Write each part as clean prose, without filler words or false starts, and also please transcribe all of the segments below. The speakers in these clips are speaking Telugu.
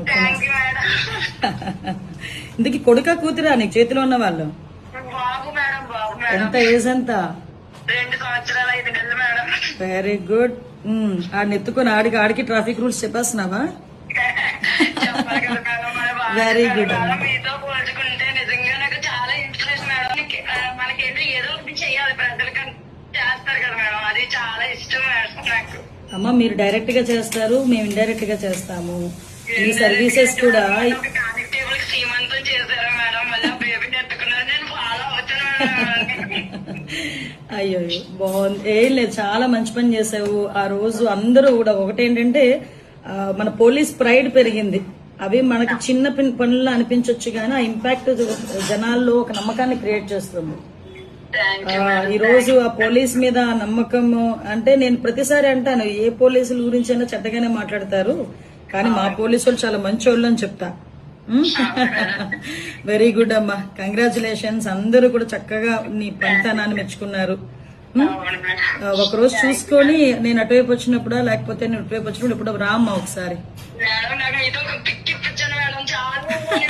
ఓకేనా? ఇందుకు కొడుక కూతురా నీకు చేతిలో ఉన్న వాళ్ళు? ఎంత ఏజ్ ఎంత? 2 సంవత్సరాలు 5 నెలలు మేడం. Very good. ఆడిని ఎత్తుకొని ఆడికి ట్రాఫిక్ రూల్స్ చెప్పేస్తున్నావా? చెప్పాలి కదా మేడం, మన వెరీ గుడ్. మీతో పోల్చుకుంటే నిజంగా నాకు చాలా ఇన్స్పిరేషన్ మేడం. మనకేంటో ఏదో ఒకటి చెయ్యాలి, ప్రజలకి చేస్తారు కదా మేడం, అది చాలా ఇష్టం మేడం నాకు. అమ్మ మీరు డైరెక్ట్ గా చేస్తారు, మేము ఇండైరెక్ట్ గా చేస్తాము. ఈ సర్వీసెస్ కూడా కానిస్టేబుల్ శ్రీమంతం చేశారు మేడం, మళ్ళీ బేబీని ఎత్తుకున్నారు, నేను ఫాలో అవుతాను. అయ్యో బాగుంది. ఏం లేదు, చాలా మంచి పని చేసావు. ఆ రోజు అందరూ కూడా ఒకటేంటంటే మన పోలీస్ ప్రైడ్ పెరిగింది. అవి మనకి చిన్న పనులు అనిపించవచ్చు కానీ ఆ ఇంపాక్ట్ జనాల్లో ఒక నమ్మకాన్ని క్రియేట్ చేస్తుంది. ఈ రోజు ఆ పోలీస్ మీద నమ్మకం అంటే నేను ప్రతిసారి అంటాను, ఏ పోలీసుల గురించి అయినా చెడ్డగానే మాట్లాడతారు కానీ మా పోలీసు వాళ్ళు చాలా మంచి వాళ్ళు అని చెప్తా. వెరీ గుడ్ అమ్మా, కంగ్రాచులేషన్స్. అందరూ కూడా చక్కగా నీ పనితనాన్ని మెచ్చుకున్నారు. ఒకరోజు చూసుకొని నేను అటువైపు వచ్చినప్పుడా లేకపోతే నేను అటువైపు వచ్చినప్పుడు ఇప్పుడు రామ్మా ఒకసారి.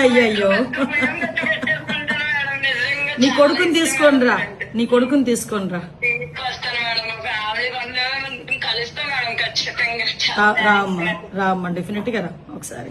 అయ్యయ్యో నీ కొడుకుని తీసుకొని రా, నీ కొడుకుని తీసుకొని రా. రామ్మా రామ్మా, డెఫినెట్ గా రా ఒకసారి.